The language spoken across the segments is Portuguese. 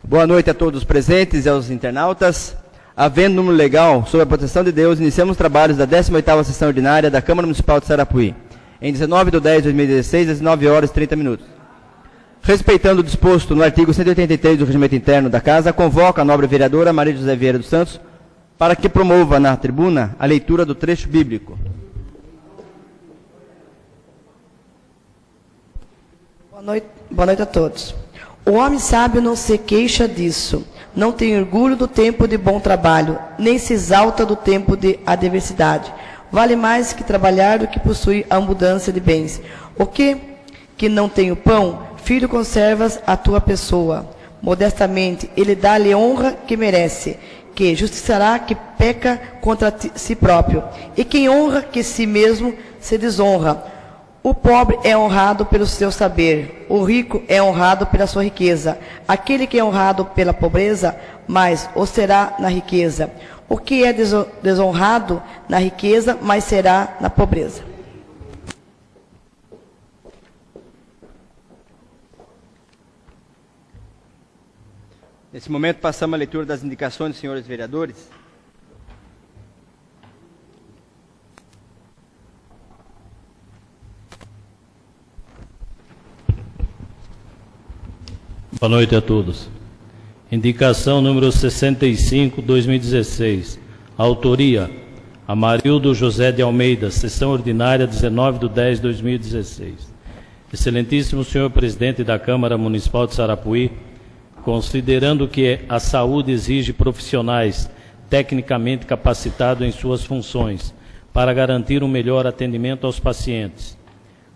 Boa noite a todos os presentes e aos internautas. Havendo número legal, sob a proteção de Deus, iniciamos os trabalhos da 18ª sessão ordinária da Câmara Municipal de Sarapuí, em 19/10/2016, às 9 horas e 30 minutos. Respeitando o disposto no artigo 183 do Regimento Interno da Casa, convoco a nobre vereadora Maria José Vieira dos Santos para que promova na tribuna a leitura do trecho bíblico. Boa noite a todos. O homem sábio não se queixa disso, não tem orgulho do tempo de bom trabalho, nem se exalta do tempo de adversidade. Vale mais que trabalhar do que possuir a abundância de bens. O que não tem o pão, filho, conservas a tua pessoa. Modestamente, ele dá-lhe honra que merece, que justiçará que peca contra si próprio, e quem honra que si mesmo se desonra. O pobre é honrado pelo seu saber, o rico é honrado pela sua riqueza. Aquele que é honrado pela pobreza, mais o será na riqueza. O que é desonrado na riqueza, mais será na pobreza. Nesse momento, passamos a leitura das indicações dos senhores vereadores. Boa noite a todos. Indicação número 65, 2016. Autoria: Amarildo José de Almeida, sessão ordinária 19/10/2016. Excelentíssimo senhor presidente da Câmara Municipal de Sarapuí, considerando que a saúde exige profissionais tecnicamente capacitados em suas funções para garantir um melhor atendimento aos pacientes,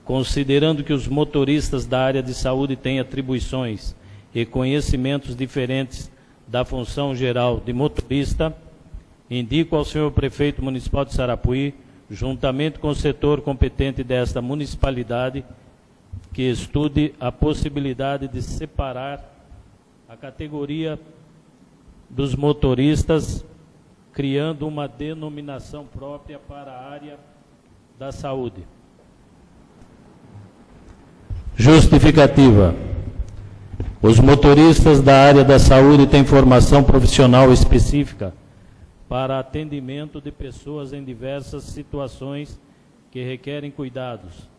considerando que os motoristas da área de saúde têm atribuições e conhecimentos diferentes da função geral de motorista, indico ao senhor prefeito municipal de Sarapuí, juntamente com o setor competente desta municipalidade, que estude a possibilidade de separar a categoria dos motoristas, criando uma denominação própria para a área da saúde. Justificativa. Os motoristas da área da saúde têm formação profissional específica para atendimento de pessoas em diversas situações que requerem cuidados,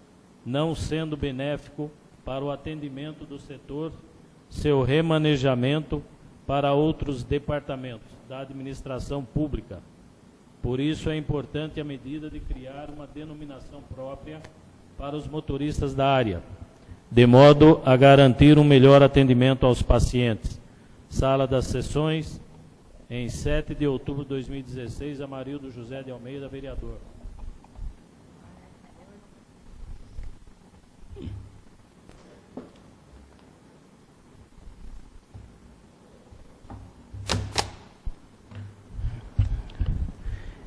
não sendo benéfico para o atendimento do setor seu remanejamento para outros departamentos da administração pública. Por isso é importante a medida de criar uma denominação própria para os motoristas da área, de modo a garantir um melhor atendimento aos pacientes. Sala das Sessões, em 7 de outubro de 2016, Amarildo José de Almeida, vereador.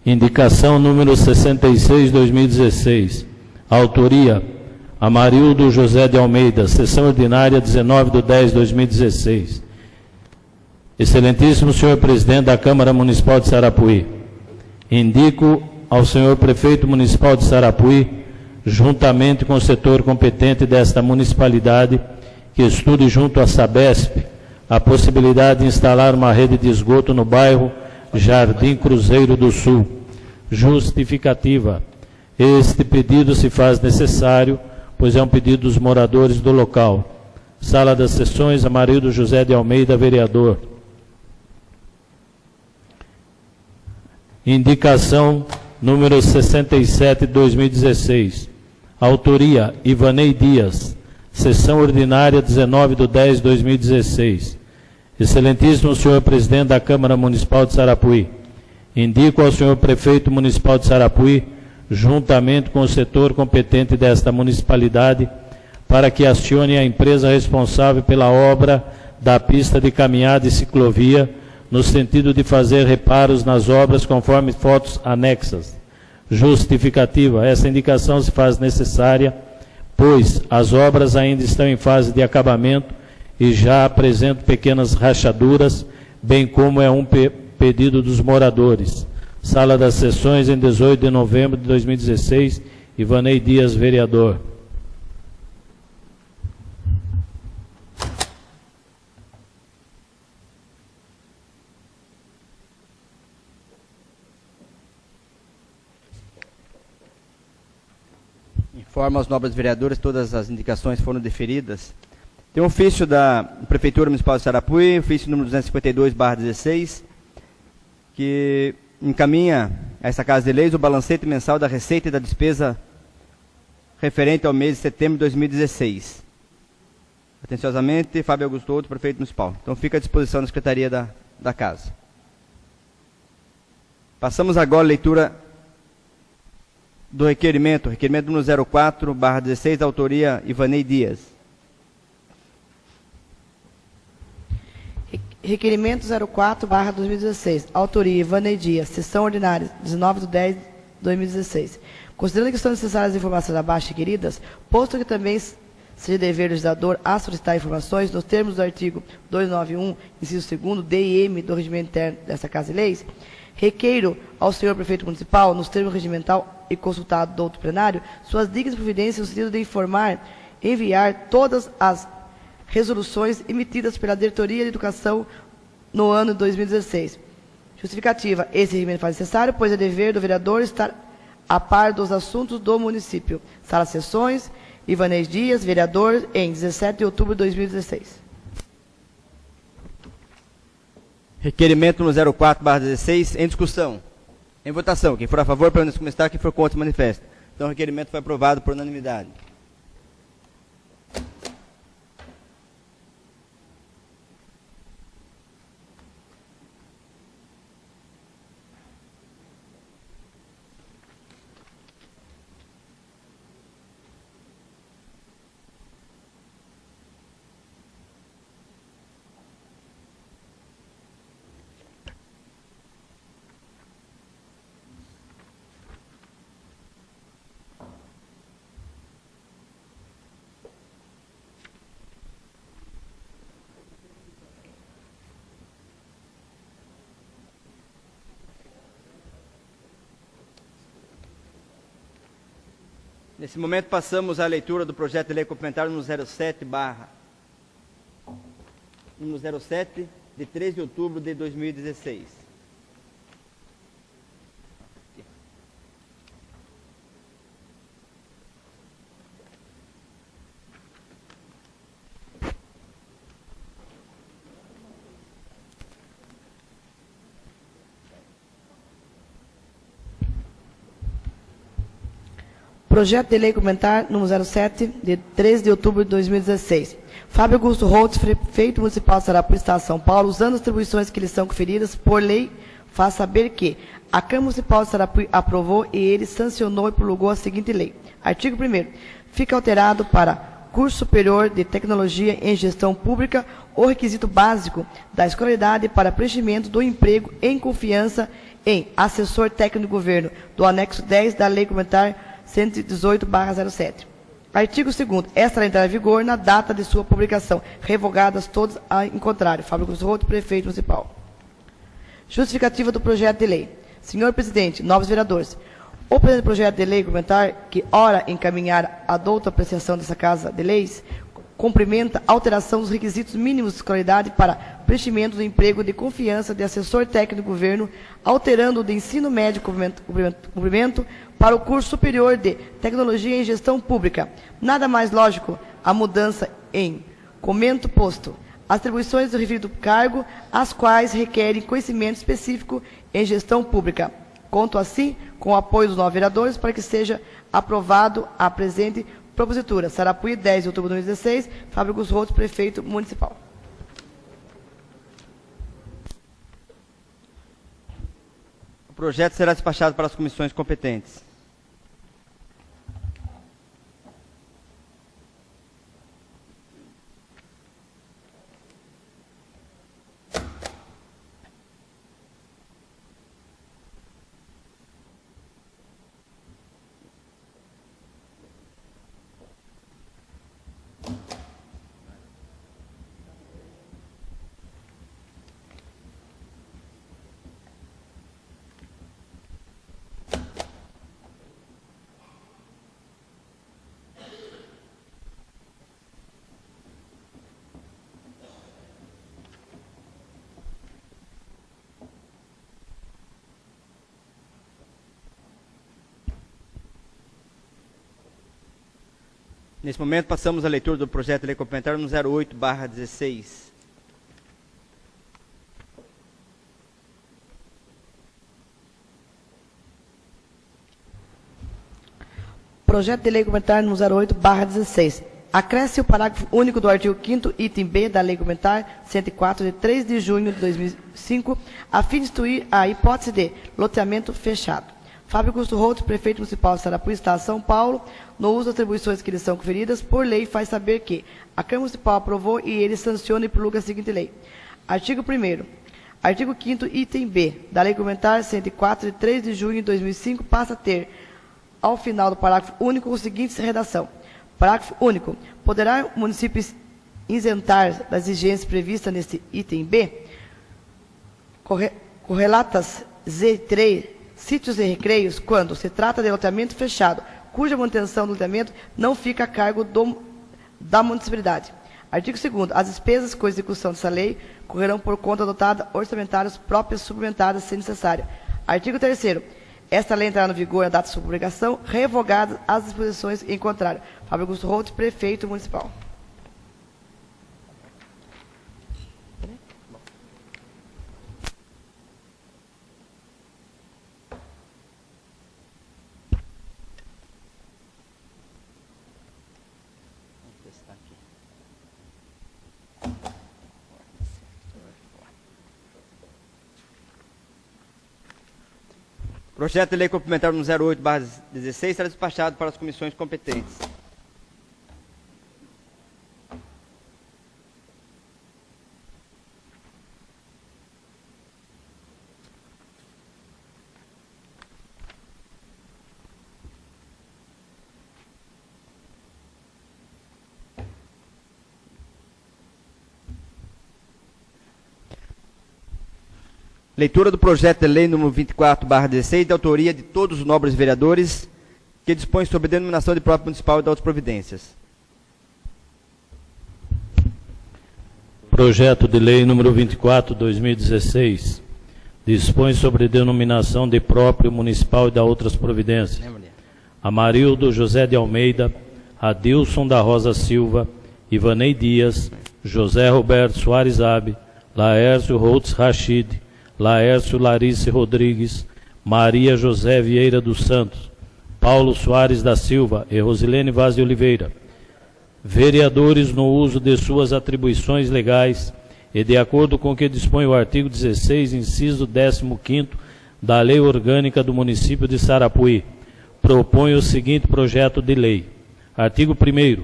Indicação número 66, 2016. Autoria: Amarildo José de Almeida, sessão ordinária 19/10/2016. Excelentíssimo senhor presidente da Câmara Municipal de Sarapuí, indico ao senhor prefeito municipal de Sarapuí, juntamente com o setor competente desta municipalidade, que estude junto à Sabesp a possibilidade de instalar uma rede de esgoto no bairro Jardim Cruzeiro do Sul. Justificativa. Este pedido se faz necessário, pois é um pedido dos moradores do local. Sala das Sessões, Amarildo José de Almeida, vereador. Indicação número 67, 2016. Autoria: Ivanei Dias, sessão ordinária 19/10/2016. Excelentíssimo senhor presidente da Câmara Municipal de Sarapuí, indico ao senhor prefeito municipal de Sarapuí, juntamente com o setor competente desta municipalidade, para que acione a empresa responsável pela obra da pista de caminhada e ciclovia, no sentido de fazer reparos nas obras conforme fotos anexas. Justificativa. Essa indicação se faz necessária, pois as obras ainda estão em fase de acabamento e já apresentam pequenas rachaduras, bem como é um pedido dos moradores. Sala das Sessões, em 18 de novembro de 2016, Ivanei Dias, vereador. Informo aos nobres vereadores, todas as indicações foram deferidas. Tem um ofício da Prefeitura Municipal de Sarapuí, ofício número 252/16, que encaminha a esta Casa de Leis o balancete mensal da receita e da despesa referente ao mês de setembro de 2016. Atenciosamente, Fábio Augusto Outro, Prefeito Municipal. Então fica à disposição da Secretaria da Casa. Passamos agora à leitura do requerimento número 04/16, da autoria Ivanei Dias. Requerimento 04/2016, autoria Ivanei Dias, sessão ordinária, 19/10/2016. Considerando que são necessárias as informações abaixo requeridas, posto que também seja dever do legislador a solicitar informações nos termos do artigo 291, inciso 2º, D e M do regimento interno dessa Casa de Leis, requeiro ao senhor prefeito municipal, nos termos regimental e consultado do outro plenário, suas dignas providências no sentido de informar, enviar todas as resoluções emitidas pela Diretoria de Educação no ano de 2016. Justificativa: esse regimento faz necessário, pois é dever do vereador estar a par dos assuntos do município. Sala de Sessões, Ivanei Dias, vereador, em 17 de outubro de 2016. Requerimento número 04/16, em discussão. Em votação. Quem for a favor, permaneça como está. Quem for contra, manifesta. Então, o requerimento foi aprovado por unanimidade. Nesse momento, passamos à leitura do projeto de lei complementar número 07, de 3 de outubro de 2016. Projeto de lei complementar número 07, de 13 de outubro de 2016. Fábio Augusto Holtz, prefeito municipal de Sarapuí, Estado de São Paulo, usando as atribuições que lhe são conferidas por lei, faz saber que a Câmara Municipal de Sarapuí aprovou e ele sancionou e promulgou a seguinte lei. Artigo 1º. Fica alterado para curso superior de tecnologia em gestão pública o requisito básico da escolaridade para preenchimento do emprego em confiança em assessor técnico do governo, do anexo 10 da lei complementar 118/07. Artigo 2º. Esta lei entrará em vigor na data de sua publicação, revogadas todas em contrário. Fábio Augusto Holtz, prefeito municipal. Justificativa do projeto de lei. Senhor presidente, nobres vereadores, o presente projeto de lei complementar, que ora encaminhar a douta apreciação dessa Casa de Leis, cumprimenta a alteração dos requisitos mínimos de escolaridade para preenchimento do emprego de confiança de assessor técnico do governo, alterando o de ensino médio cumprimento para o curso superior de tecnologia em gestão pública. Nada mais lógico a mudança em comento posto as atribuições do referido cargo, as quais requerem conhecimento específico em gestão pública. Conto assim com o apoio dos 9 vereadores para que seja aprovado a presente propositura. Sarapuí, 10 de outubro de 2016, Fábio Augusto Holtz, prefeito municipal. O projeto será despachado para as comissões competentes. Nesse momento, passamos à leitura do projeto de lei complementar número 08/16. Projeto de lei complementar número 08/16. Acresce o parágrafo único do artigo 5º, item B, da Lei Complementar 104, de 3 de junho de 2005, a fim de instituir a hipótese de loteamento fechado. Fábio Augusto Holtz, prefeito municipal de Sarapuí, Estado de São Paulo, no uso das atribuições que lhe são conferidas por lei, faz saber que a Câmara Municipal aprovou e ele sanciona e promulga a seguinte lei. Artigo 1º. Artigo 5º, item B, da Lei Complementar 104, de 3 de junho de 2005, passa a ter, ao final do parágrafo único, a seguinte redação. Parágrafo único. Poderá o município isentar das exigências previstas neste item B, correlatas Z3, sítios e recreios, quando se trata de loteamento fechado, cuja manutenção do loteamento não fica a cargo da municipalidade. Artigo 2º. As despesas com execução dessa lei correrão por conta dotada orçamentárias próprias suplementadas, se necessário. Artigo 3º. Esta lei entrará no vigor na data de sua publicação, revogadas as disposições em contrário. Fábio Augusto Holtz, prefeito municipal. Projeto de lei complementar número 08/16 será despachado para as comissões competentes. Leitura do projeto de lei número 24/16, de autoria de todos os nobres vereadores, que dispõe sobre a denominação de próprio municipal e de outras providências. Projeto de lei número 24/2016, dispõe sobre denominação de próprio municipal e de outras providências. Amarildo José de Almeida, Adilson da Rosa Silva, Ivanei Dias, José Roberto Soares Abe, Laércio Holtz Rachid, Laércio Larice Rodrigues, Maria José Vieira dos Santos, Paulo Soares da Silva e Rosilene Vaz de Oliveira, vereadores no uso de suas atribuições legais e de acordo com o que dispõe o artigo 16, inciso 15º da Lei Orgânica do Município de Sarapuí, propõe o seguinte projeto de lei. Artigo 1º.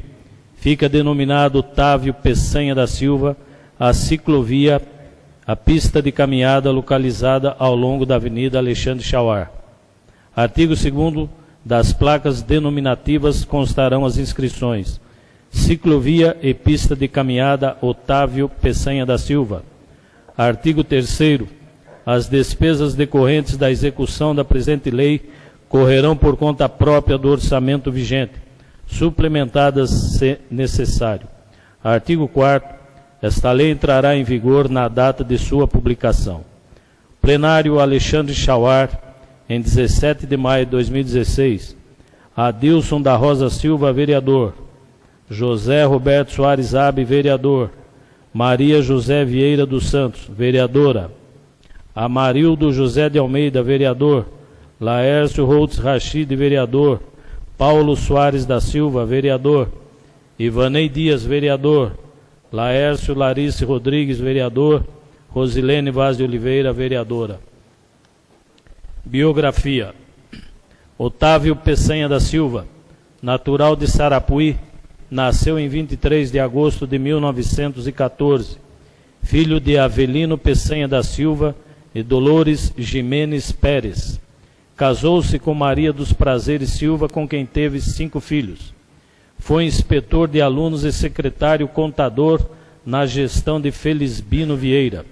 Fica denominado Otávio Peçanha da Silva a ciclovia, a pista de caminhada localizada ao longo da Avenida Alexandre Chauar. Artigo 2º. Das placas denominativas constarão as inscrições: ciclovia e pista de caminhada Otávio Peçanha da Silva. Artigo 3º. As despesas decorrentes da execução da presente lei correrão por conta própria do orçamento vigente, suplementadas se necessário. Artigo 4º. Esta lei entrará em vigor na data de sua publicação. Plenário Alexandre Chauar, em 17 de maio de 2016. Adilson da Rosa Silva, vereador. José Roberto Soares Abe, vereador. Maria José Vieira dos Santos, vereadora. Amarildo José de Almeida, vereador. Laércio Holtz Rachid, vereador. Paulo Soares da Silva, vereador. Ivanei Dias, vereador. Laércio Larice Rodrigues, vereador. Rosilene Vaz de Oliveira, vereadora. Biografia. Otávio Peçanha da Silva, natural de Sarapuí, nasceu em 23 de agosto de 1914, filho de Avelino Peçanha da Silva e Dolores Jimenez Pérez. Casou-se com Maria dos Prazeres Silva, com quem teve 5 filhos. Foi inspetor de alunos e secretário contador na gestão de Felisbino Vieira.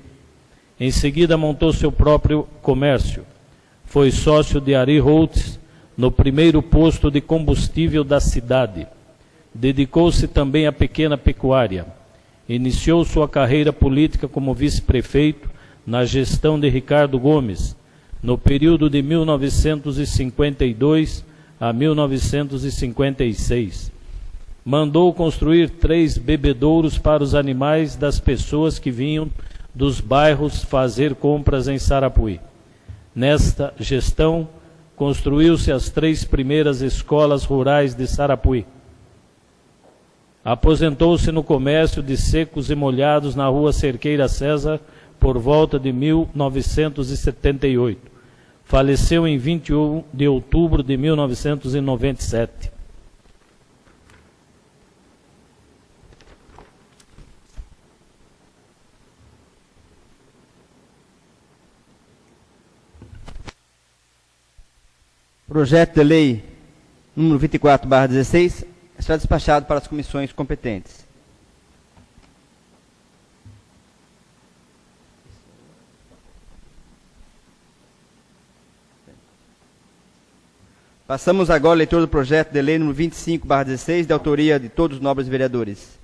Em seguida montou seu próprio comércio. Foi sócio de Ari Holtz no primeiro posto de combustível da cidade. Dedicou-se também à pequena pecuária. Iniciou sua carreira política como vice-prefeito na gestão de Ricardo Gomes, no período de 1952 a 1956. mandou construir 3 bebedouros para os animais das pessoas que vinham dos bairros fazer compras em Sarapuí. Nesta gestão, construiu-se as 3 primeiras escolas rurais de Sarapuí. Aposentou-se no comércio de secos e molhados na rua Cerqueira César por volta de 1978. Faleceu em 21 de outubro de 1997. Projeto de lei número 24/16 será despachado para as comissões competentes. Passamos agora à leitura do projeto de lei número 25/16, de autoria de todos os nobres vereadores,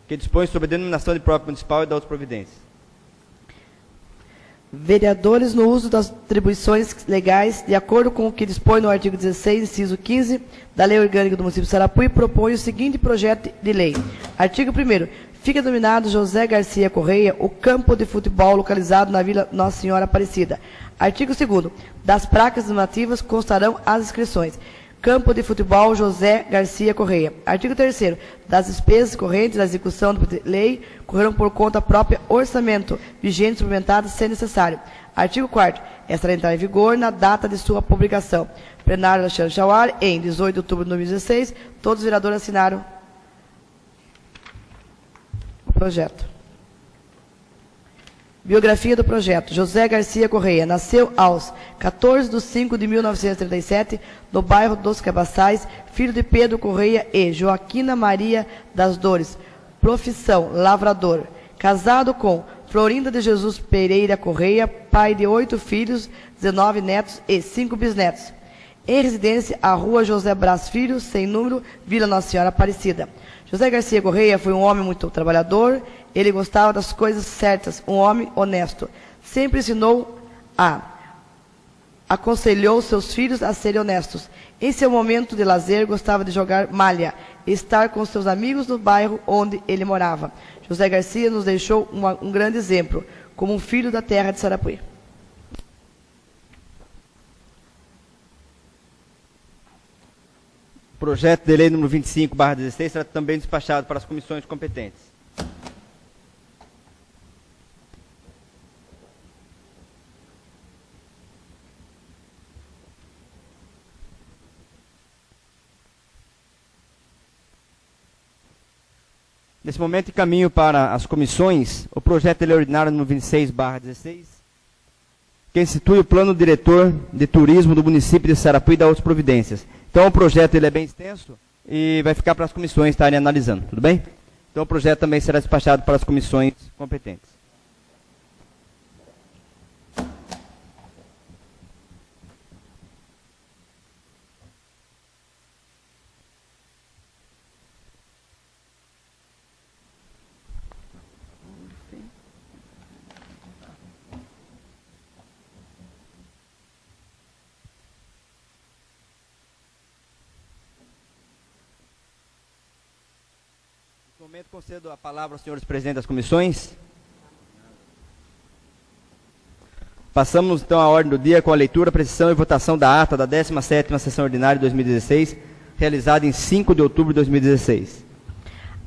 que dispõe sobre a denominação de próprio municipal e da outras providências. Vereadores, no uso das atribuições legais, de acordo com o que dispõe no artigo 16, inciso 15, da Lei Orgânica do Município de Sarapuí, propõe o seguinte projeto de lei. Artigo 1º. Fica denominado José Garcia Correia o campo de futebol localizado na Vila Nossa Senhora Aparecida. Artigo 2º. Das placas nominativas constarão as inscrições. Campo de futebol José Garcia Correia. Artigo 3º. Das despesas correntes da execução da lei correrão por conta própria orçamento, vigente suplementado se necessário. Artigo 4º. Estará a entrar em vigor na data de sua publicação. Plenário Alexandre Chauar, em 18 de outubro de 2016. Todos os vereadores assinaram o projeto. Biografia do projeto. José Garcia Correia nasceu aos 14/5/1937, no bairro dos Cabaçais, filho de Pedro Correia e Joaquina Maria das Dores. Profissão, lavrador. Casado com Florinda de Jesus Pereira Correia, pai de 8 filhos, 19 netos e 5 bisnetos. Em residência, a Rua José Brás Filho, sem número, Vila Nossa Senhora Aparecida. José Garcia Correia foi um homem muito trabalhador, ele gostava das coisas certas, um homem honesto. Sempre aconselhou seus filhos a serem honestos. Em seu momento de lazer, gostava de jogar malha e estar com seus amigos no bairro onde ele morava. José Garcia nos deixou um grande exemplo, como um filho da terra de Sarapuí. Projeto de lei número 25/16 será também despachado para as comissões competentes. Nesse momento, encaminho para as comissões o projeto de lei ordinário número 26/16, que institui o plano diretor de turismo do município de Sarapuí e da outras providências. Então, o projeto ele é bem extenso e vai ficar para as comissões estarem analisando, tudo bem? Então, o projeto também será despachado para as comissões competentes. No momento, concedo a palavra aos senhores presidentes das comissões. Passamos, então, à ordem do dia com a leitura, apreciação e votação da ata da 17ª Sessão Ordinária de 2016, realizada em 5 de outubro de 2016.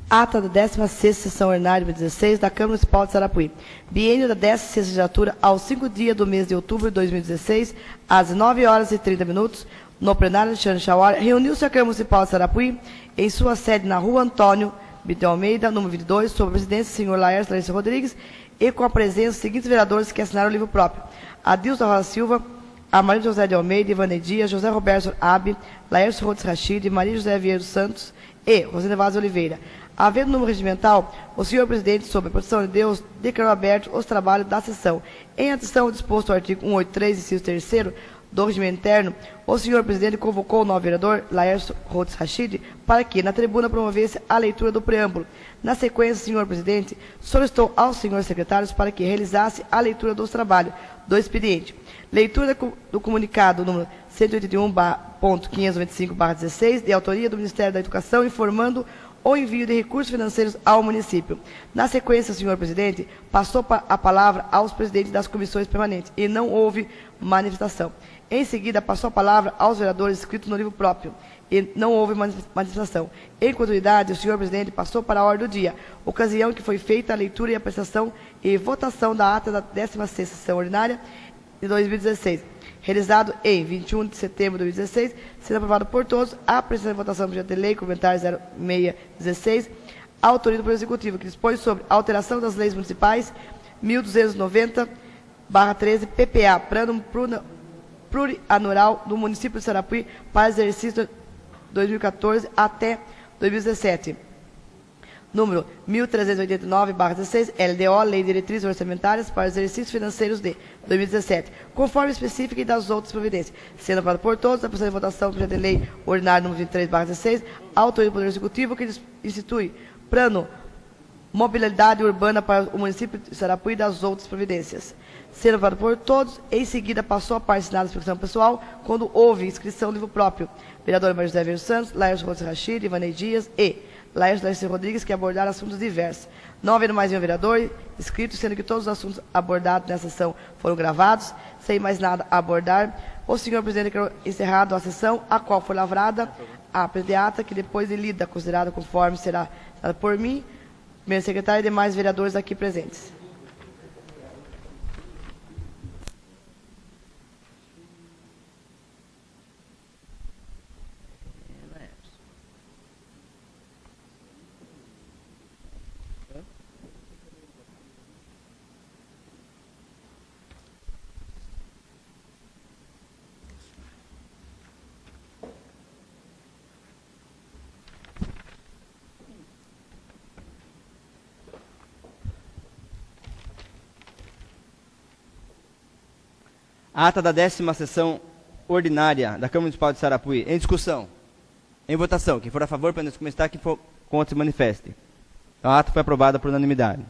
Ata da 16ª Sessão Ordinária de 2016 da Câmara Municipal de Sarapuí. Biênio da 16ª legislatura, aos 5 dias do mês de outubro de 2016, às 9h30, no plenário Alexandre Chauar, reuniu-se a Câmara Municipal de Sarapuí, em sua sede na Rua Antônio de Almeida, número 22, sob a presidência do senhor Laércio Larissa Rodrigues, e com a presença dos seguintes vereadores que assinaram o livro próprio: Adilson Rosa Silva, Amarildo José de Almeida, Ivane Dias, José Roberto Abi, Laércio Rodrigues Rachid, Maria José Vieira dos Santos e Rosana Vaz Oliveira. Havendo número regimental, o senhor presidente, sob a proteção de Deus, declarou aberto os trabalhos da sessão. Em adição disposto ao artigo 183, inciso 3º, do regimento interno, o senhor presidente convocou o novo vereador, Laércio Rodrigues Rachid, para que, na tribuna, promovesse a leitura do preâmbulo Na sequência, senhor presidente, solicitou aos senhores secretários para que realizasse a leitura dos trabalhos do expediente. Leitura do comunicado número 181.595/16, de autoria do Ministério da Educação, informando o envio de recursos financeiros ao município. Na sequência, senhor presidente, passou a palavra aos presidentes das comissões permanentes e não houve manifestação. Em seguida, passou a palavra aos vereadores inscritos no livro próprio e não houve manifestação. Em continuidade, o senhor presidente passou para a ordem do dia, ocasião que foi feita a leitura e apreciação e votação da ata da 16ª sessão ordinária de 2016, realizado em 21 de setembro de 2016, sendo aprovado por todos, a apreciação e votação do projeto de lei, comentário 0616, autoria do Poder Executivo, que dispõe sobre alteração das leis municipais 1290/13, PPA, Plano Plurianual do município de Sarapuí para exercício 2014 até 2017. Número 1389/16, LDO, Lei de Diretrizes Orçamentárias para Exercícios Financeiros de 2017, conforme específica e das outras providências, sendo aprovado por todos, a presente votação do projeto de lei ordinário número 23/16, autoria do Poder Executivo, que institui plano mobilidade urbana para o município de Sarapuí e das outras providências. Sendo aprovado por todos, em seguida passou a parte assinada da inscrição pessoal, quando houve inscrição do livro próprio. Vereador Maria José Verde Santos, Laércio Rodrigues Rachid, Ivanei Dias e Laércio Darcy Rodrigues, que abordaram assuntos diversos. Não havendo mais nenhum vereador inscrito, sendo que todos os assuntos abordados nessa sessão foram gravados, sem mais nada a abordar, o senhor presidente declarou encerrado a sessão, a qual foi lavrada a presente, que depois de lida, considerada conforme será dada por mim, primeiro secretário e demais vereadores aqui presentes. Ata da 10ª sessão ordinária da Câmara Municipal de Sarapuí. Em discussão. Em votação. Quem for a favor, permaneça como está. Quem for contra, se manifeste. A ata foi aprovada por unanimidade.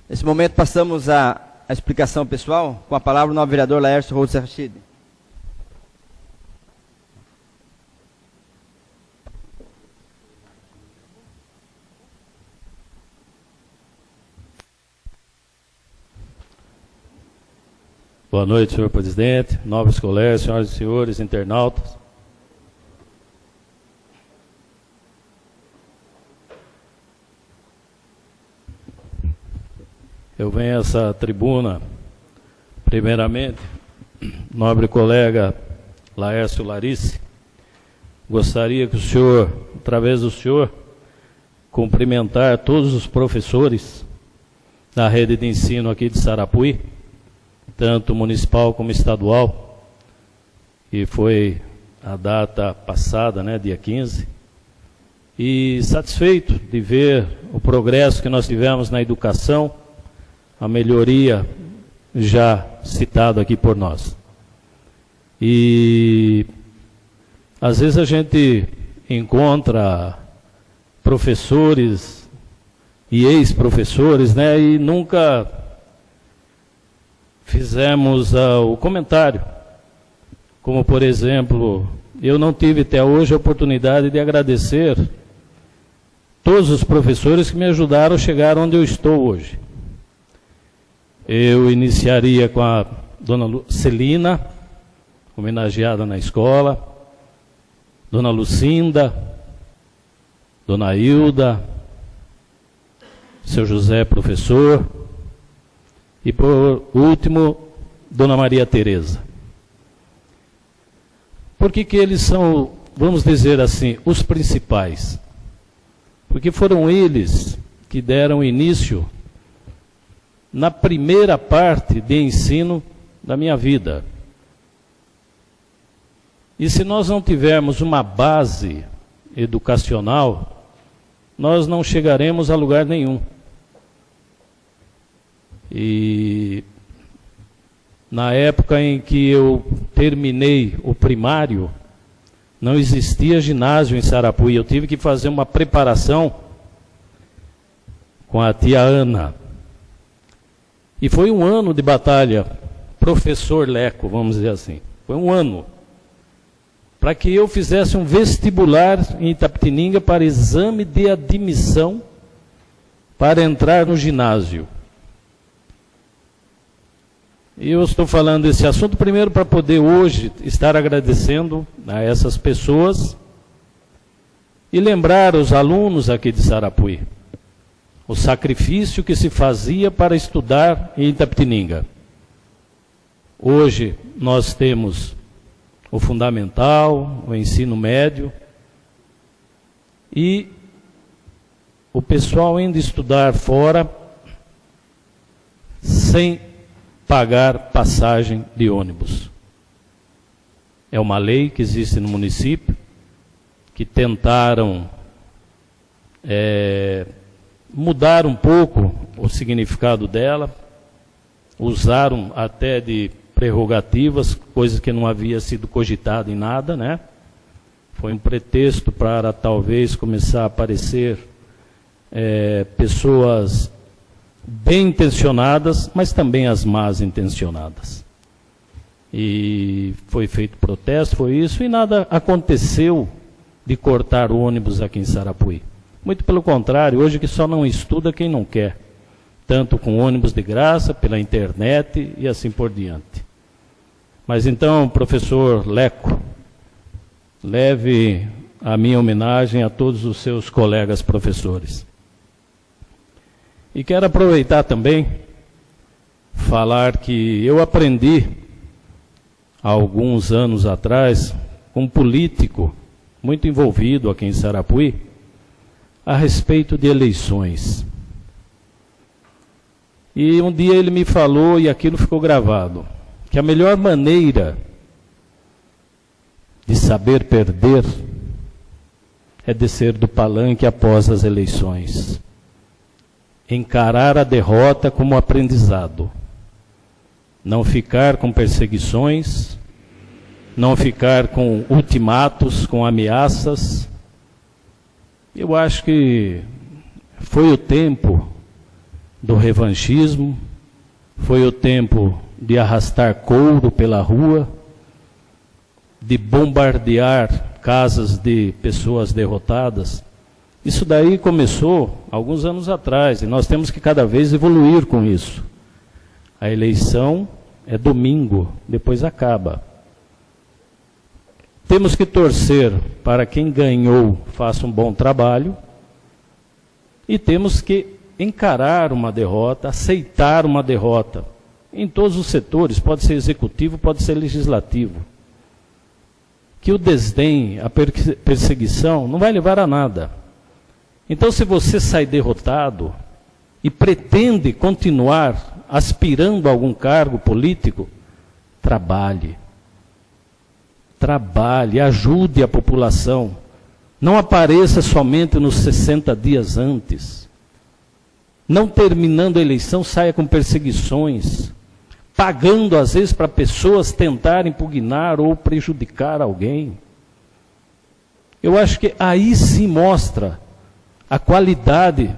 Nesse momento, passamos à explicação pessoal. Com a palavra, o novo vereador Laércio Rodrigues Rachid. Boa noite, senhor presidente, nobres colegas, senhoras e senhores, internautas. Eu venho a essa tribuna, primeiramente, nobre colega Laércio Larice, gostaria que o senhor, através do senhor, cumprimentar todos os professores da rede de ensino aqui de Sarapuí, tanto municipal como estadual, e foi a data passada, né, dia 15, e satisfeito de ver o progresso que nós tivemos na educação, a melhoria já citado aqui por nós. E às vezes a gente encontra professores e ex-professores, né, e nunca fizemos o comentário, como por exemplo, eu não tive até hoje a oportunidade de agradecer todos os professores que me ajudaram a chegar onde eu estou hoje. Eu iniciaria com a dona Celina, homenageada na escola, dona Lucinda, dona Hilda, seu José professor, e por último, dona Maria Tereza. Por que eles são, vamos dizer assim, os principais? Porque foram eles que deram início na primeira parte de ensino da minha vida. E se nós não tivermos uma base educacional, nós não chegaremos a lugar nenhum. E na época em que eu terminei o primário, não existia ginásio em Sarapuí. Eu tive que fazer uma preparação com a tia Ana. E foi um ano de batalha, professor Leco, vamos dizer assim. Foi um ano para que eu fizesse um vestibular em Itapetininga para exame de admissão para entrar no ginásio. E eu estou falando desse assunto primeiro para poder hoje estar agradecendo a essas pessoas e lembrar os alunos aqui de Sarapuí o sacrifício que se fazia para estudar em Itapetininga. Hoje nós temos o fundamental, o ensino médio, e o pessoal indo estudar fora sem pagar passagem de ônibus. É uma lei que existe no município, que tentaram mudar um pouco o significado dela, usaram até de prerrogativas, coisas que não havia sido cogitado em nada, né? Foi um pretexto para talvez começar a aparecer pessoas bem intencionadas, mas também as más intencionadas. E foi feito protesto, foi isso, e nada aconteceu de cortar ônibus aqui em Sarapuí. Muito pelo contrário, hoje que só não estuda quem não quer, tanto com ônibus de graça, pela internet e assim por diante. Mas então, professor Leco, leve a minha homenagem a todos os seus colegas professores. E quero aproveitar também, falar que eu aprendi, há alguns anos atrás, com um político muito envolvido aqui em Sarapuí, a respeito de eleições. E um dia ele me falou, e aquilo ficou gravado, que a melhor maneira de saber perder é descer do palanque após as eleições. Encarar a derrota como aprendizado. Não ficar com perseguições, não ficar com ultimatos, com ameaças. Eu acho que foi o tempo do revanchismo, foi o tempo de arrastar couro pela rua, de bombardear casas de pessoas derrotadas. Isso daí começou alguns anos atrás, e nós temos que cada vez evoluir com isso. A eleição é domingo, depois acaba. Temos que torcer para quem ganhou faça um bom trabalho, e temos que encarar uma derrota, aceitar uma derrota, em todos os setores, pode ser executivo, pode ser legislativo. Que o desdém, a perseguição, não vai levar a nada. Então, se você sai derrotado e pretende continuar aspirando a algum cargo político, trabalhe. Trabalhe, ajude a população. Não apareça somente nos 60 dias antes. Não terminando a eleição, saia com perseguições, pagando às vezes para pessoas tentarem impugnar ou prejudicar alguém. Eu acho que aí se mostra a qualidade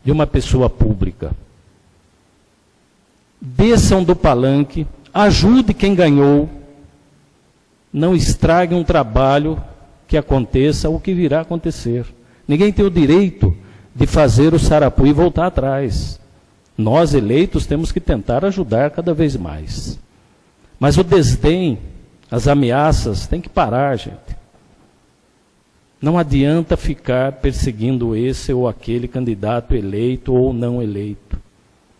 de uma pessoa pública. Desçam do palanque, ajude quem ganhou, não estrague um trabalho que aconteça ou que virá a acontecer. Ninguém tem o direito de fazer o Sarapuí voltar atrás. Nós, eleitos, temos que tentar ajudar cada vez mais. Mas o desdém, as ameaças, tem que parar, gente. Não adianta ficar perseguindo esse ou aquele candidato eleito ou não eleito.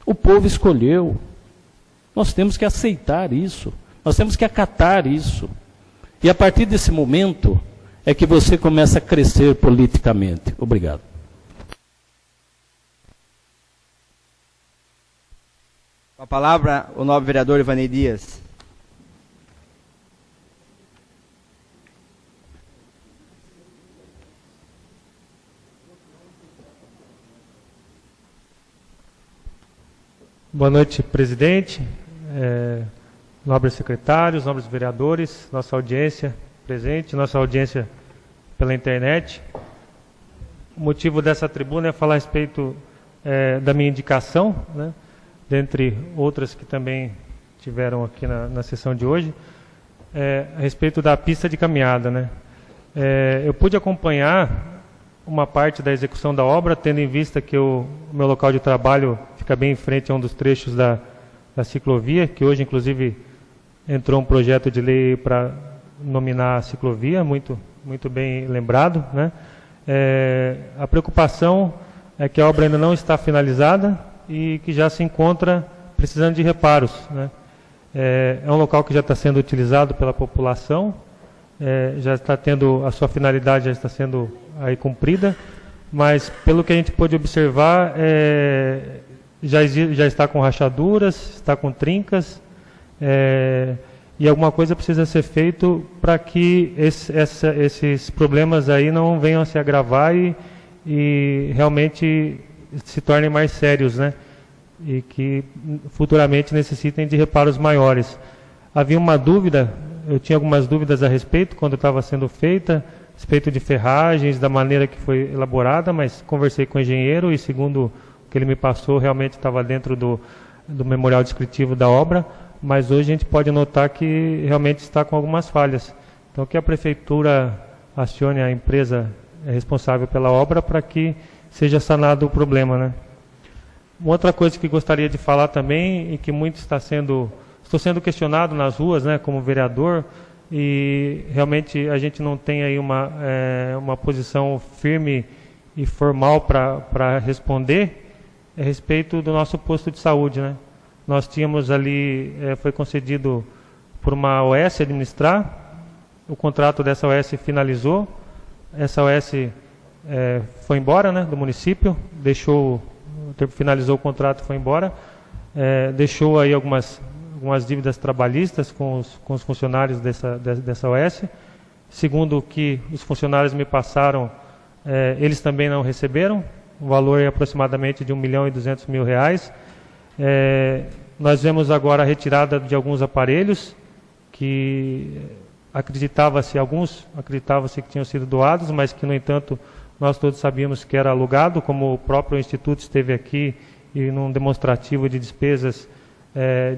O povo escolheu. Nós temos que aceitar isso. Nós temos que acatar isso. E a partir desse momento é que você começa a crescer politicamente. Obrigado. Com a palavra, o nobre vereador Ivanei Dias. Boa noite, presidente, nobres secretários, nobres vereadores, nossa audiência presente, nossa audiência pela internet. O motivo dessa tribuna é falar a respeito da minha indicação, né, dentre outras que também tiveram aqui na sessão de hoje, a respeito da pista de caminhada, né. Eu pude acompanhar uma parte da execução da obra, tendo em vista que o meu local de trabalho fica bem em frente a um dos trechos da ciclovia, que hoje, inclusive, entrou um projeto de lei para nominar a ciclovia, muito bem lembrado, né? A preocupação é que a obra ainda não está finalizada e que já se encontra precisando de reparos, né? É um local que já está sendo utilizado pela população, já está tendo a sua finalidade, já está sendo aí cumprida, mas pelo que a gente pôde observar, já está com rachaduras, está com trincas, e alguma coisa precisa ser feito para que esses problemas aí não venham a se agravar e realmente se tornem mais sérios, né? E que futuramente necessitem de reparos maiores. Havia uma dúvida, eu tinha algumas dúvidas a respeito quando estava sendo feita, a respeito de ferragens, da maneira que foi elaborada, mas conversei com o engenheiro e, segundo o que ele me passou, realmente estava dentro do memorial descritivo da obra, mas hoje a gente pode notar que realmente está com algumas falhas. Então, que a prefeitura acione a empresa responsável pela obra para que seja sanado o problema, né? Uma outra coisa que gostaria de falar também, e que muito estou sendo questionado nas ruas, né, como vereador, e realmente a gente não tem aí uma posição firme e formal para responder, a respeito do nosso posto de saúde, né? Nós tínhamos ali, foi concedido por uma OS administrar, o contrato dessa OS finalizou, essa OS foi embora, né, do município, finalizou o contrato e foi embora, deixou aí algumas dívidas trabalhistas com os funcionários dessa OS. Segundo o que os funcionários me passaram, eles também não receberam, o valor é aproximadamente de R$1.200.000. Nós vemos agora a retirada de alguns aparelhos que alguns acreditava-se que tinham sido doados, mas que, no entanto, nós todos sabíamos que era alugado, como o próprio Instituto esteve aqui e num demonstrativo de despesas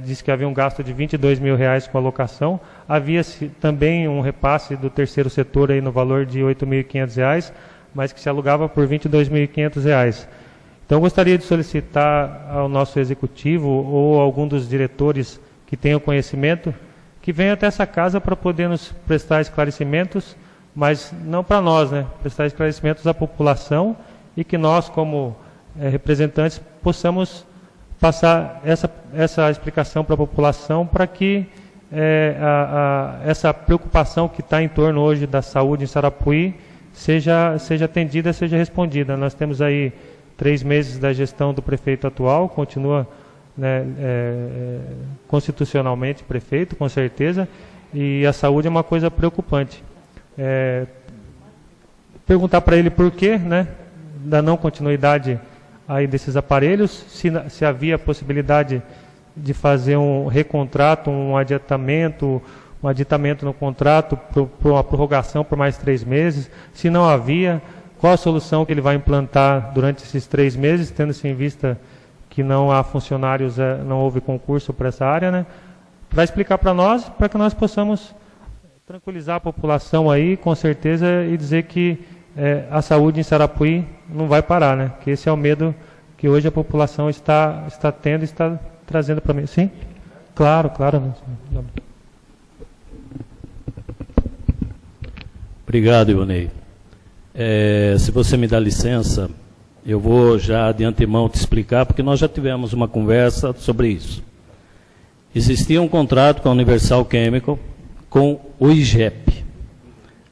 disse que havia um gasto de R$22.000 com a locação. Havia também um repasse do terceiro setor aí no valor de R$8.500, mas que se alugava por R$22.500. Então, eu gostaria de solicitar ao nosso executivo ou a algum dos diretores que tenham conhecimento, que venha até essa casa para poder nos prestar esclarecimentos, mas não para nós, né? Prestar esclarecimentos à população e que nós, como representantes, possamos passar essa explicação para a população para que essa preocupação que está em torno hoje da saúde em Sarapuí seja atendida, seja respondida. Nós temos aí 3 meses da gestão do prefeito atual, continua, né, constitucionalmente prefeito, com certeza, e a saúde é uma coisa preocupante. Perguntar para ele por quê, né, da não continuidade aí desses aparelhos, se havia possibilidade de fazer um recontrato, um aditamento no contrato, por uma prorrogação por mais 3 meses, se não havia, qual a solução que ele vai implantar durante esses 3 meses, tendo-se em vista que não há funcionários, não houve concurso para essa área, né, para explicar para nós, para que nós possamos tranquilizar a população aí, com certeza, e dizer que a saúde em Sarapuí não vai parar, né? Que esse é o medo que hoje a população está tendo e está trazendo para mim. Sim? Claro. Obrigado, Ivonei. Se você me dá licença, eu vou já de antemão te explicar, porque nós já tivemos uma conversa sobre isso. Existia um contrato com a Universal Chemical, com o IGEP,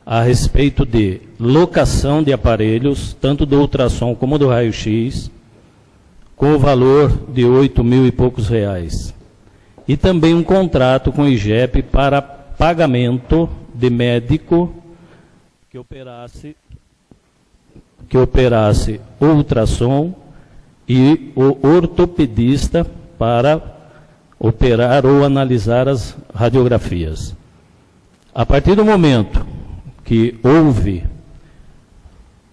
a respeito de locação de aparelhos, tanto do ultrassom como do raio-x, com o valor de R$8.000 e poucos. E também um contrato com o IGEP para pagamento de médico que operasse o ultrassom e o ortopedista para operar ou analisar as radiografias. A partir do momento que houve,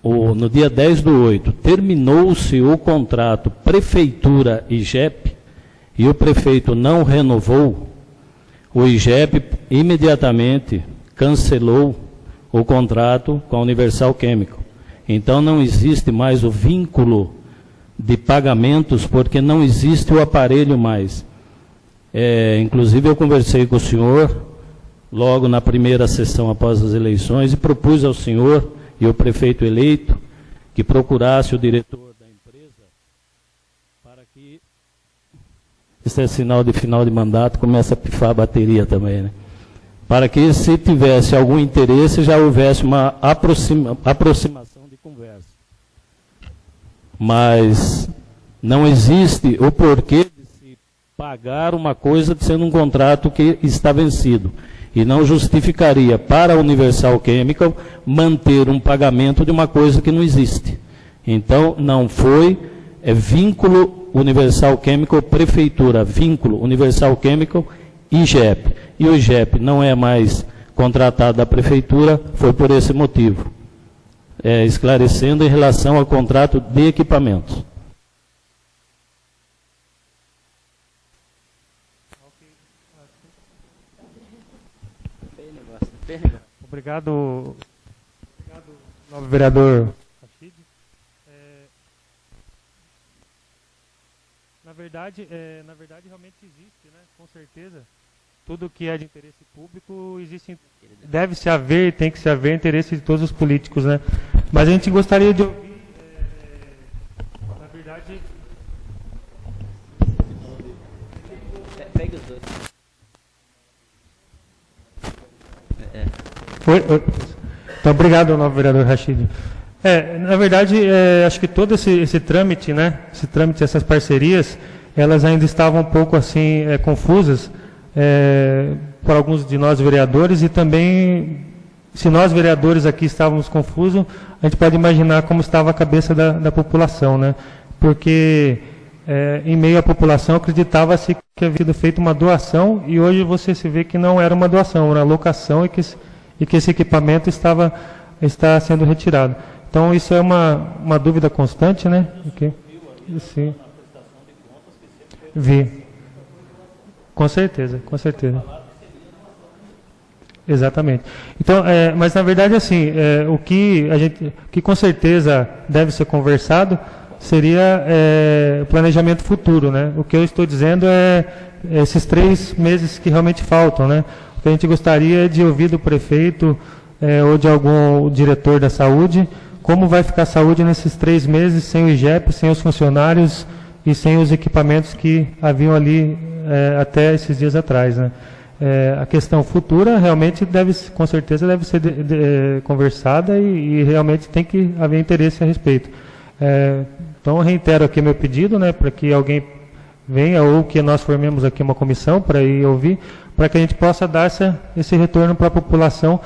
no dia 10/8, terminou-se o contrato Prefeitura IGEP e o prefeito não renovou, o IGEP imediatamente cancelou o contrato com a Universal Chemical. Então não existe mais o vínculo de pagamentos, porque não existe o aparelho mais. Inclusive eu conversei com o senhor logo na primeira sessão após as eleições e propus ao senhor e ao prefeito eleito que procurasse o diretor da empresa para que, isso é sinal de final de mandato, começa a pifar a bateria também, né? Para que, se tivesse algum interesse, já houvesse uma aproximação de conversa. Mas não existe o porquê de se pagar uma coisa sendo um contrato que está vencido. E não justificaria para a Universal Chemical manter um pagamento de uma coisa que não existe. Então, não foi vínculo Universal Chemical Prefeitura, vínculo Universal Chemical IGEP. E o IGEP não é mais contratado da Prefeitura, foi por esse motivo. Esclarecendo em relação ao contrato de equipamentos. Obrigado, nobre vereador Rachid. Na verdade, realmente existe, né? Com certeza. Tudo que é de interesse público existe, deve-se haver, tem que se haver interesse de todos os políticos, né? Mas a gente gostaria de ouvir, na verdade... Pegue os dois. Então, obrigado, novo vereador Rachid. Na verdade, acho que todo esse trâmite, né? Esse trâmite, essas parcerias, elas ainda estavam um pouco assim confusas por alguns de nós vereadores, e também, se nós vereadores aqui estávamos confusos, a gente pode imaginar como estava a cabeça da população, né? Porque em meio à população acreditava-se que havia sido feita uma doação, e hoje você se vê que não era uma doação, era uma locação, e que esse equipamento está sendo retirado. Então, isso é uma dúvida constante, né? Sim. Vi. Com certeza, com certeza. Exatamente. Então, mas na verdade, assim, o que com certeza deve ser conversado seria o planejamento futuro, né? O que eu estou dizendo é esses 3 meses que realmente faltam, né? O que a gente gostaria de ouvir do prefeito ou de algum diretor da saúde, como vai ficar a saúde nesses 3 meses sem o IGEP, sem os funcionários e sem os equipamentos que haviam ali até esses dias atrás, né? A questão futura realmente com certeza deve ser conversada, e realmente tem que haver interesse a respeito. Então, eu reitero aqui meu pedido, né, para que alguém venha, ou que nós formemos aqui uma comissão para ir ouvir, para que a gente possa dar esse retorno para a população,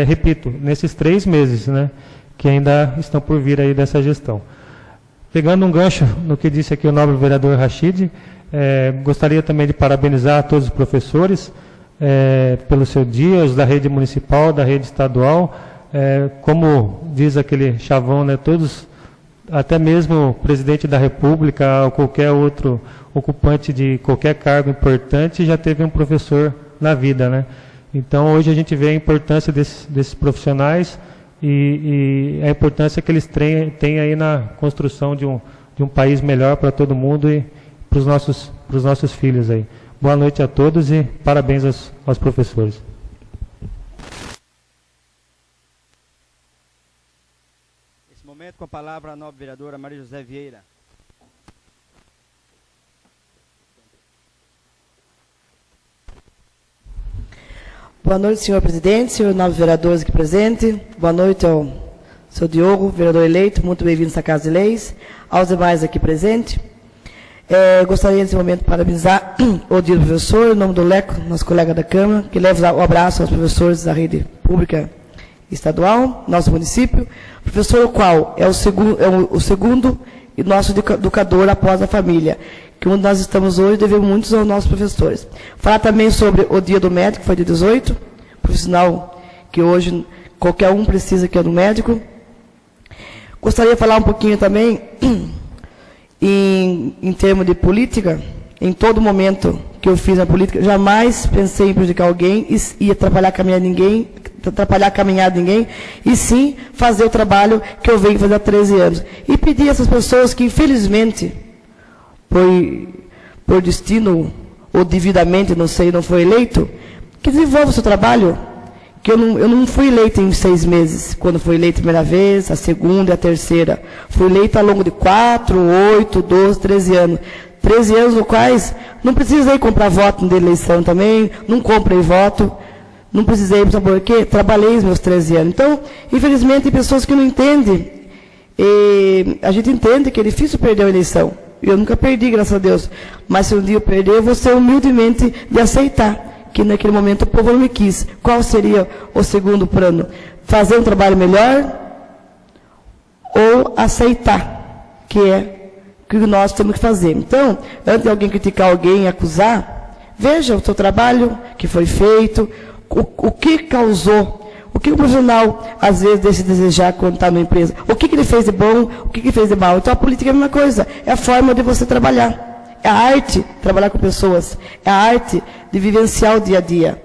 repito, nesses 3 meses, né, que ainda estão por vir aí dessa gestão. Pegando um gancho no que disse aqui o nobre vereador Rachid, gostaria também de parabenizar a todos os professores pelo seu dia, os da rede municipal, da rede estadual, como diz aquele chavão, né, todos, até mesmo o presidente da República ou qualquer outro ocupante de qualquer cargo importante já teve um professor na vida, né? Então, hoje a gente vê a importância desses profissionais e a importância que eles têm aí na construção de um país melhor para todo mundo e para os nossos filhos aí. Boa noite a todos e parabéns aos professores. Nesse momento, com a palavra a nova vereadora Maria José Vieira. Boa noite, senhor presidente, senhor novos vereadores aqui presentes. Boa noite ao seu Diogo, vereador eleito, muito bem-vindo a essa Casa de Leis. Aos demais aqui presentes. Gostaria, nesse momento, de parabenizar o dia do professor, em nome do Leco, nosso colega da Câmara, que leva o abraço aos professores da rede pública estadual, nosso município. Professor, o qual é o segundo e nosso educador após a família, que onde nós estamos hoje devemos muitos aos nossos professores. Falar também sobre o Dia do Médico, foi dia 18, profissional que hoje qualquer um precisa que é do médico. Gostaria de falar um pouquinho também em termos de política. Em todo momento que eu fiz a política, jamais pensei em prejudicar alguém e atrapalhar a caminhada de ninguém, e sim fazer o trabalho que eu venho fazer há 13 anos. E pedir a essas pessoas que, infelizmente, por destino ou devidamente, não sei, não foi eleito, que desenvolva o seu trabalho. Que eu não fui eleito em 6 meses, quando fui eleito a primeira vez, a segunda e a terceira. Fui eleito ao longo de 4, 8, 12, 13 anos. 13 anos no quais não precisei comprar voto de eleição também, não comprei voto, não precisei, sabe por quê? Trabalhei os meus 13 anos. Então, infelizmente, tem pessoas que não entendem. A gente entende que é difícil perder a eleição. Eu nunca perdi, graças a Deus. Mas se um dia eu perder, eu vou ser humildemente de aceitar que naquele momento o povo não me quis. Qual seria o segundo plano? Fazer um trabalho melhor ou aceitar, que é que nós temos que fazer. Então, antes de alguém criticar alguém, acusar, veja o seu trabalho que foi feito, o que causou, o que o profissional, às vezes, deixa de desejar quando está numa empresa, o que ele fez de bom, o que ele fez de mal. Então, a política é a mesma coisa, é a forma de você trabalhar, é a arte de trabalhar com pessoas, é a arte de vivenciar o dia a dia.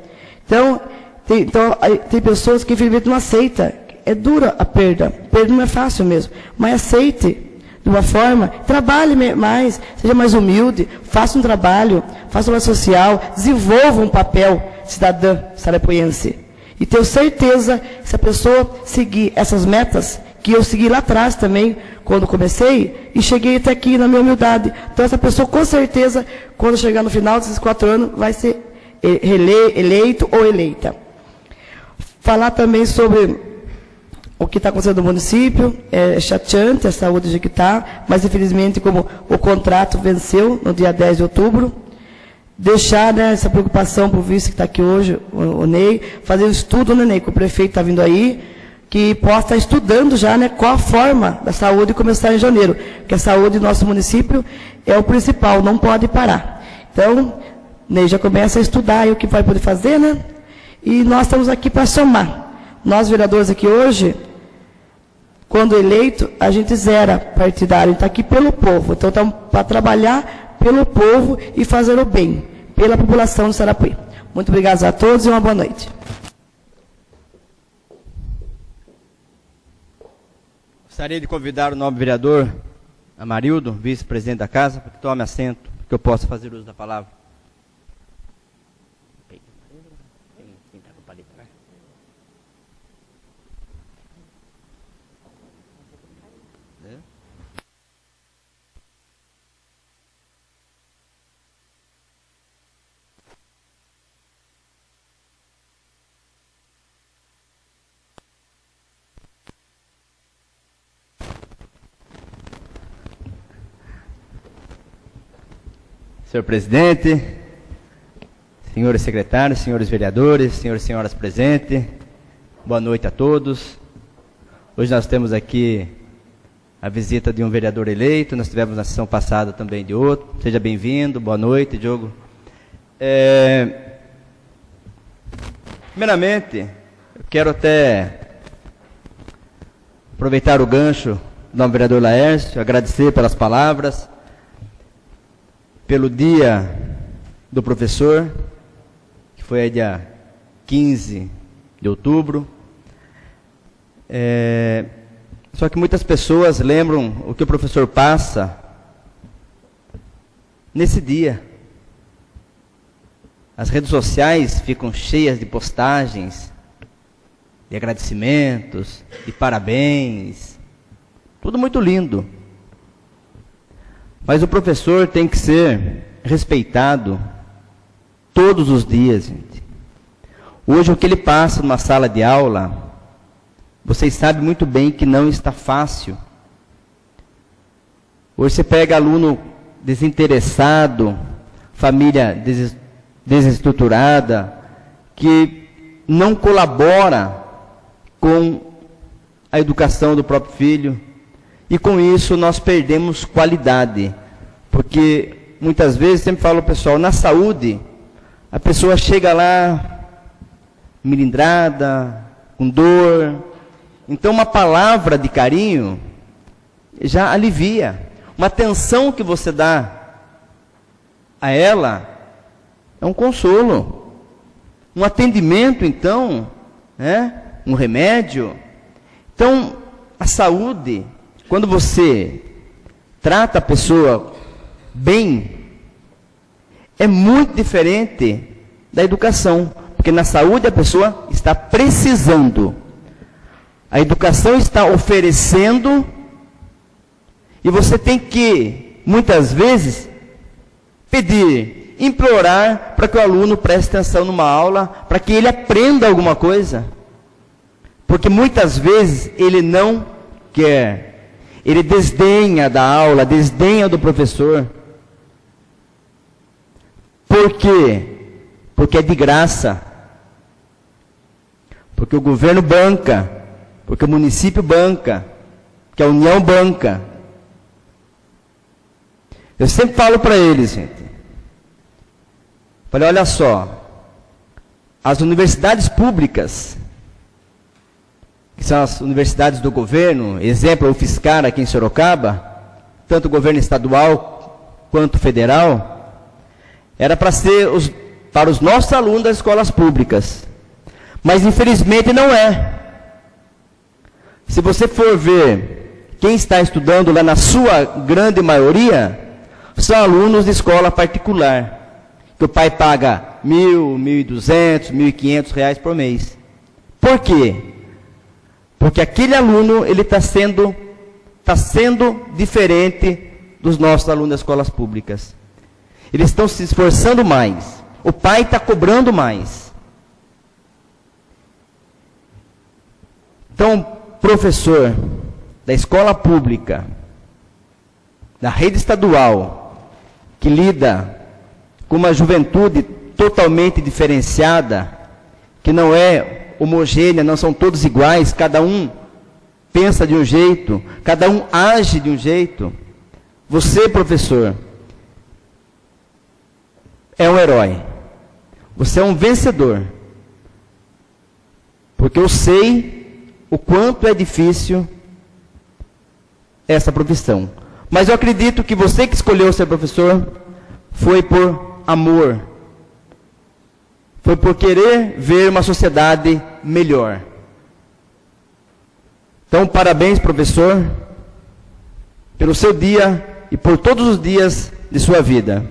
Então, tem pessoas que, infelizmente, não aceitam. É dura a perda não é fácil mesmo, mas aceite de uma forma, trabalhe mais, seja mais humilde, faça um trabalho social, desenvolva um papel cidadã sarapuense. E tenho certeza que se a pessoa seguir essas metas, que eu segui lá atrás também, quando comecei, e cheguei até aqui na minha humildade. Então essa pessoa, com certeza, quando chegar no final desses 4 anos, vai ser eleito ou eleita. Falar também sobre o que está acontecendo no município, é chateante a saúde de que está, mas infelizmente, como o contrato venceu no dia 10 de outubro, deixar, né, essa preocupação para o vice que está aqui hoje, o Ney, fazer um estudo, né, Ney, que o prefeito está vindo aí, que possa estar estudando já, né, qual a forma da saúde começar em janeiro, porque a saúde do nosso município é o principal, não pode parar. Então, Ney já começa a estudar aí o que vai poder fazer, né, e nós estamos aqui para somar. Nós, vereadores aqui hoje, quando eleito, a gente zera partidário, está aqui pelo povo. Então, estamos para trabalhar pelo povo e fazer o bem, pela população de Sarapuí. Muito obrigado a todos e uma boa noite. Gostaria de convidar o nobre vereador Amarildo, vice-presidente da casa, para que tome assento, para que eu possa fazer uso da palavra. Senhor presidente, senhores secretários, senhores vereadores, senhores e senhoras presentes, boa noite a todos. Hoje nós temos aqui a visita de um vereador eleito, nós tivemos na sessão passada também de outro. Seja bem-vindo, boa noite, Diogo. Primeiramente, eu quero até aproveitar o gancho do nobre vereador Laércio, agradecer pelas palavras, pelo dia do professor, que foi aí dia 15 de outubro. Só que muitas pessoas lembram o que o professor passa nesse dia. As redes sociais ficam cheias de postagens, de agradecimentos, de parabéns, tudo muito lindo. Mas o professor tem que ser respeitado todos os dias, gente. Hoje, o que ele passa numa sala de aula, vocês sabem muito bem que não está fácil. Hoje você pega aluno desinteressado, família desestruturada, que não colabora com a educação do próprio filho. E com isso nós perdemos qualidade. Porque muitas vezes, sempre falo ao pessoal, na saúde, a pessoa chega lá melindrada, com dor. Então uma palavra de carinho já alivia. Uma atenção que você dá a ela é um consolo. Um atendimento, então, um remédio. Então, a saúde, quando você trata a pessoa bem, é muito diferente da educação. Porque na saúde a pessoa está precisando. A educação está oferecendo. E você tem que, muitas vezes, pedir, implorar para que o aluno preste atenção numa aula, para que ele aprenda alguma coisa. Porque muitas vezes ele não quer. Ele desdenha da aula, desdenha do professor. Por quê? Porque é de graça. Porque o governo banca. Porque o município banca. Porque a União banca. Eu sempre falo para eles, gente. Falei, olha só. As universidades públicas, que são as universidades do governo, exemplo, o UFSCar aqui em Sorocaba, tanto o governo estadual quanto federal, era para ser para os nossos alunos das escolas públicas. Mas infelizmente não é. Se você for ver quem está estudando lá, na sua grande maioria, são alunos de escola particular, que o pai paga R$ 1.200, R$ 1.500 por mês. Por quê? Porque aquele aluno, ele está sendo diferente dos nossos alunos das escolas públicas. Eles estão se esforçando mais. O pai está cobrando mais. Então, professor da escola pública, da rede estadual, que lida com uma juventude totalmente diferenciada, que não é homogênea, não são todos iguais, cada um pensa de um jeito, cada um age de um jeito. Você, professor, é um herói. Você é um vencedor. Porque eu sei o quanto é difícil essa profissão. Mas eu acredito que você que escolheu ser professor foi por amor. Foi por querer ver uma sociedade melhor. Então, parabéns, professor, pelo seu dia e por todos os dias de sua vida.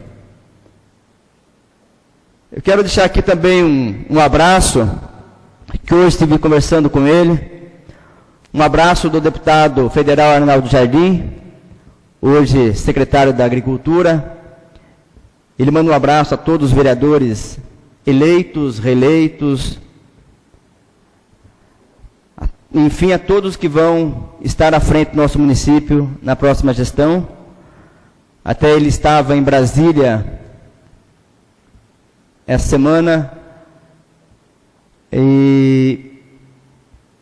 Eu quero deixar aqui também um abraço, que hoje estive conversando com ele. Um abraço do deputado federal Arnaldo Jardim, hoje secretário da Agricultura. Ele manda um abraço a todos os vereadores eleitos, reeleitos, enfim, a todos que vão estar à frente do nosso município na próxima gestão. Até ele estava em Brasília essa semana e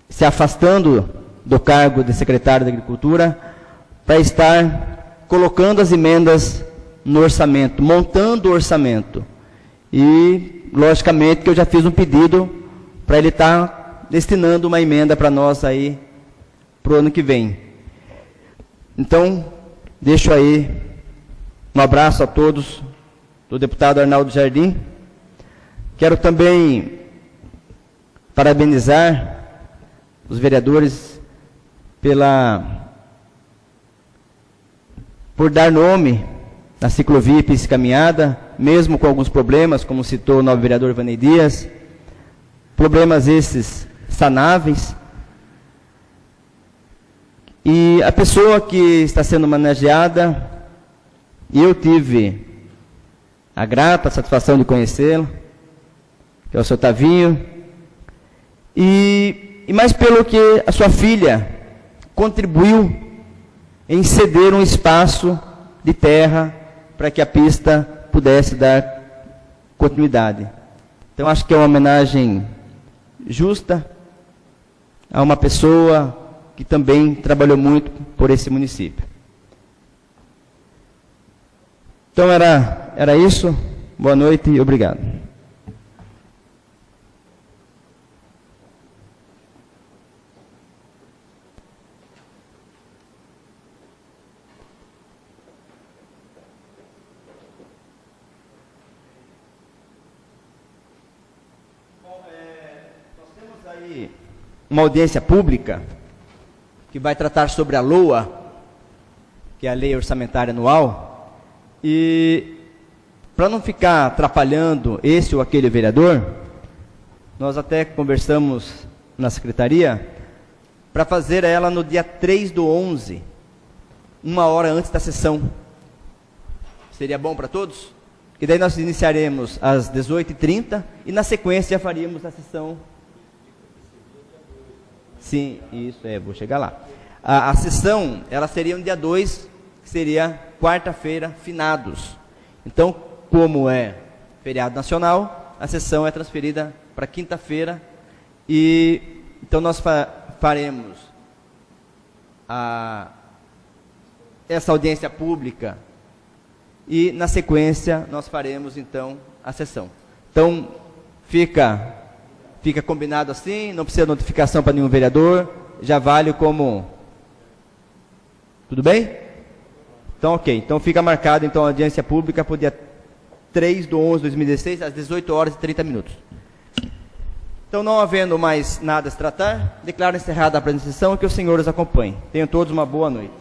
se afastando do cargo de secretário da Agricultura para estar colocando as emendas no orçamento, montando o orçamento. E, logicamente, que eu já fiz um pedido para ele estar destinando uma emenda para nós aí para o ano que vem. Então, deixo aí um abraço a todos do deputado Arnaldo Jardim. Quero também parabenizar os vereadores por dar nome na ciclovia Pista Caminhada, mesmo com alguns problemas, como citou o novo vereador Vanei Dias, problemas esses sanáveis. E a pessoa que está sendo homenageada, eu tive a grata satisfação de conhecê-lo, que é o seu Tavinho, e mais pelo que a sua filha contribuiu em ceder um espaço de terra para que a pista pudesse dar continuidade. Então, acho que é uma homenagem justa a uma pessoa que também trabalhou muito por esse município. Então era isso. Boa noite e obrigado. Uma audiência pública que vai tratar sobre a LOA, que é a Lei Orçamentária Anual, e para não ficar atrapalhando esse ou aquele vereador, nós até conversamos na secretaria para fazer ela no dia 3/11, 1 hora antes da sessão. Seria bom para todos? E daí nós iniciaremos às 18h30 e na sequência já faríamos a sessão. Sim, isso, vou chegar lá. A sessão, ela seria no dia 2, que seria quarta-feira, finados. Então, como é feriado nacional, a sessão é transferida para quinta-feira. E então nós faremos essa audiência pública e, na sequência, nós faremos, então, a sessão. Então, fica combinado assim, não precisa de notificação para nenhum vereador, já vale como... Tudo bem? Então, ok. Então, fica marcado, então, a audiência pública para o dia 3/11/2016, às 18h30. Então, não havendo mais nada a se tratar, declaro encerrada a apresentação e que o Senhor os acompanhe. Tenham todos uma boa noite.